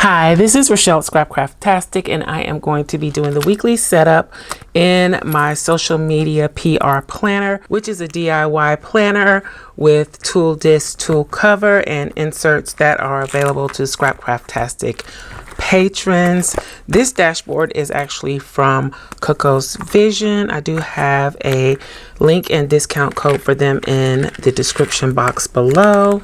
Hi, this is Rachelle Scrapcraftastic, and I am going to be doing the weekly setup in my social media PR planner, which is a DIY planner with tool disc, tool cover, and inserts that are available to Scrapcraftastic patrons. This dashboard is actually from COCO'S Vision. I do have a link and discount code for them in the description box below.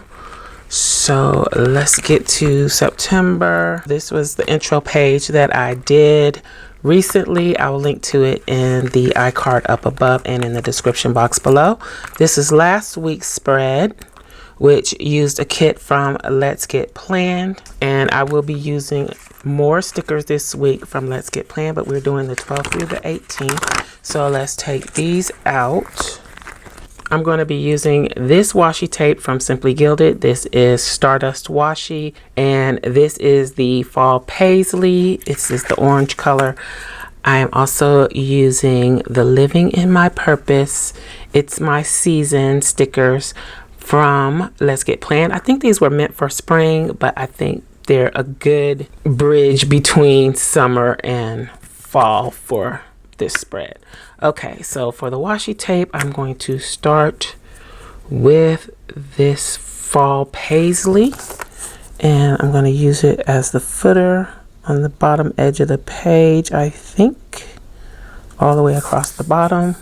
So let's get to September. This was the intro page that I did recently. I will link to it in the iCard up above and in the description box below. This is last week's spread, which used a kit from Let's Get Planned, and I will be using more stickers this week from Let's Get Planned, but we're doing the 12th through the 18th. So let's take these out. I'm going to be using this washi tape from Simply Gilded. This is Stardust Washi, and this is the Fall Paisley. This is the orange color. I am also using the Living in My Purpose, It's My Season stickers from Let's Get Planned. I think these were meant for spring, but I think they're a good bridge between summer and fall for this spread. Okay, so for the washi tape, I'm going to start with this Fall Paisley, and I'm going to use it as the footer on the bottom edge of the page, I think, all the way across the bottom.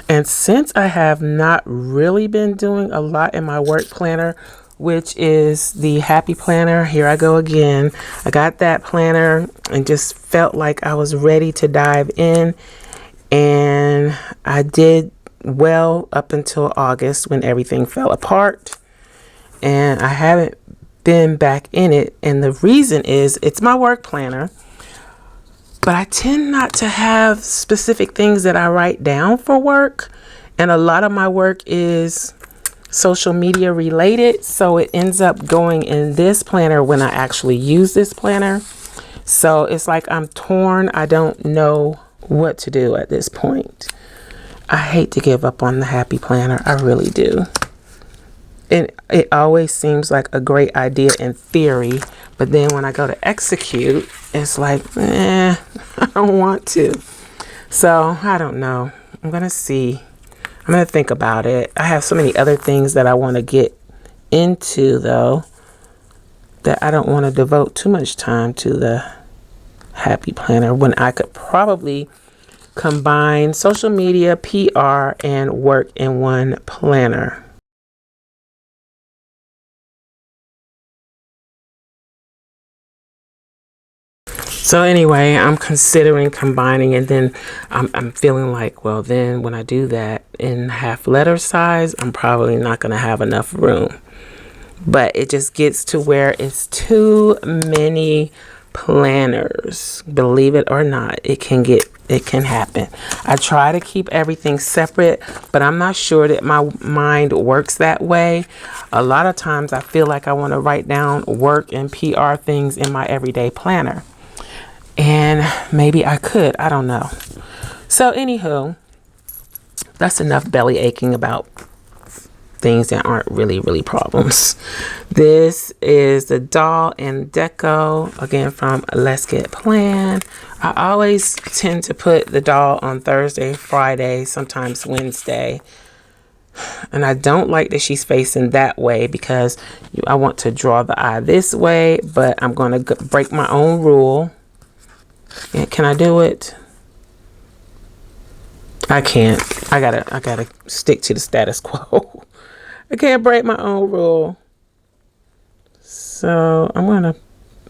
And since I have not really been doing a lot in my work planner, which is the Happy Planner, here I go again. I got that planner and just felt like I was ready to dive in. And I did well up until August when everything fell apart. And I haven't been back in it. And the reason is it's my work planner. But I tend not to have specific things that I write down for work. And a lot of my work is social media related. So it ends up going in this planner when I actually use this planner. So it's like I'm torn. I don't know what to do at this point. I hate to give up on the Happy Planner. I really do. And it always seems like a great idea in theory, but then when I go to execute, it's like, I don't want to. So I don't know. I'm gonna see. I'm gonna think about it. I have so many other things that I want to get into though, that I don't want to devote too much time to the Happy Planner when I could probably combine social media, PR, and work in one planner. So anyway, I'm considering combining, and then I'm feeling like, well, then when I do that in half letter size, I'm probably not going to have enough room. But it just gets to where it's too many planners. Believe it or not, it can happen. I try to keep everything separate, but I'm not sure that my mind works that way. A lot of times I feel like I want to write down work and PR things in my everyday planner. And maybe I could, I don't know. So anywho, that's enough belly aching about things that aren't really problems. This is the doll in Deco, again from Let's Get Planned. I always tend to put the doll on Thursday, Friday, sometimes Wednesday. And I don't like that she's facing that way because I want to draw the eye this way, but I'm going to break my own rule. And can I do it? I can't. I gotta stick to the status quo. I can't break my own rule. So I'm gonna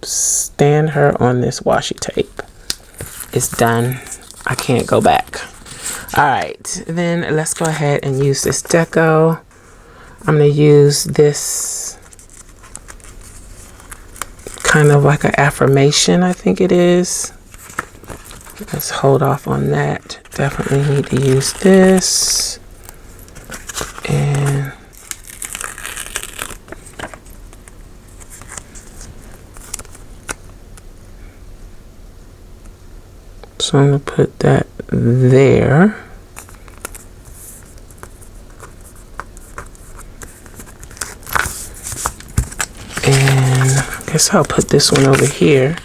stand her on this washi tape. It's done. I can't go back. All right, then let's go ahead and use this Deco. I'm gonna use this kind of like an affirmation, I think it is. Let's hold off on that. Definitely need to use this. And so I'm going to put that there. And guess I'll put this one over here.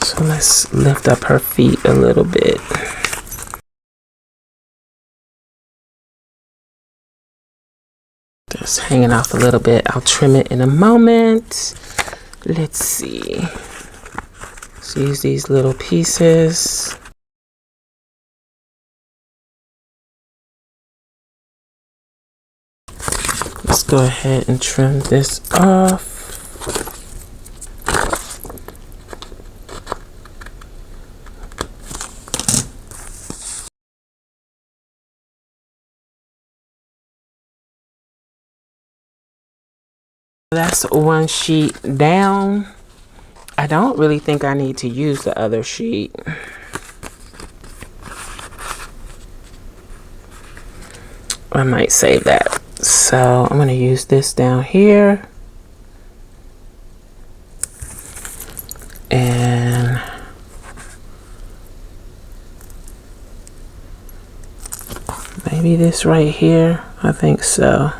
So let's lift up her feet a little bit. Just hanging off a little bit. I'll trim it in a moment. Let's see. Let's use these little pieces. Let's go ahead and trim this off. That's one sheet down. I don't really think I need to use the other sheet. I might save that. So I'm going to use this down here. And maybe this right here. I think so.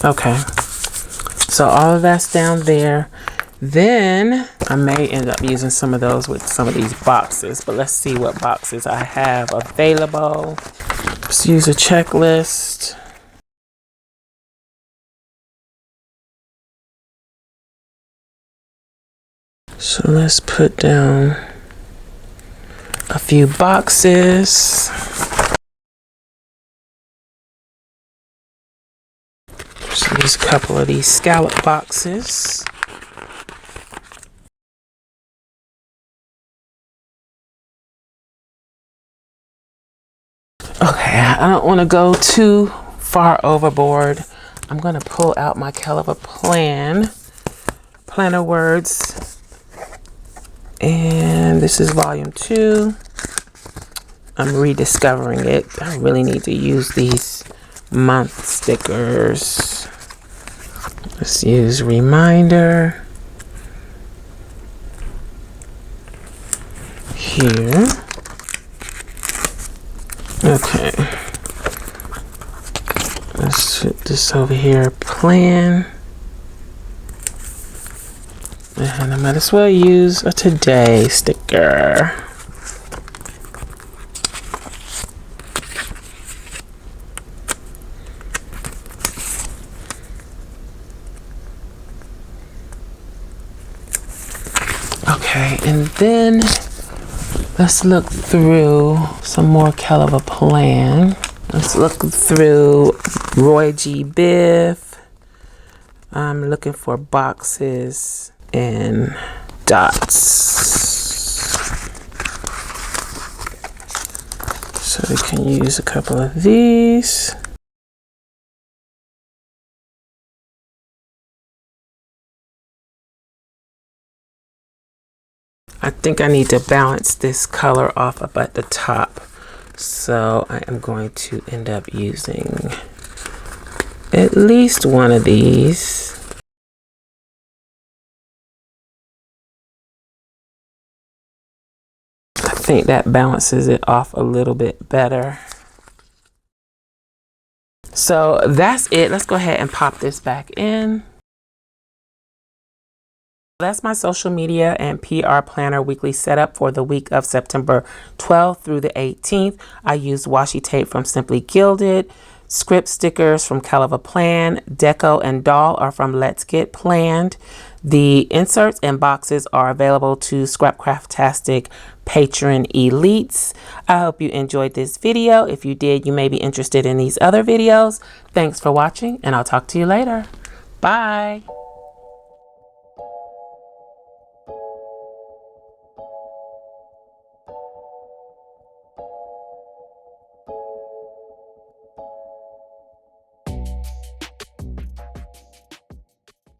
Okay, so all of that's down there. Then I may end up using some of those with some of these boxes, but let's see what boxes I have available. Let's use a checklist. So let's put down a few boxes. Use a couple of these scallop boxes. Okay, I don't want to go too far overboard. I'm going to pull out my CHELA planner words. And this is volume 2. I'm rediscovering it. I really need to use these month stickers. Let's use reminder here. Okay. Let's put this over here, plan. And I might as well use a today sticker. Okay, and then let's look through some more CHELA plan. Let's look through Roy G. Biv. I'm looking for boxes and dots. So we can use a couple of these. I think I need to balance this color off up at the top. So I am going to end up using at least one of these. I think that balances it off a little bit better. So that's it. Let's go ahead and pop this back in. That's my social media and PR planner weekly setup for the week of September 12th through the 18th. I used washi tape from Simply Gilded, script stickers from CHELA Plan, Deco and Doll are from Let's Get Planned. The inserts and boxes are available to Scrapcraftastic patron elites. I hope you enjoyed this video. If you did, you may be interested in these other videos. Thanks for watching, and I'll talk to you later. Bye.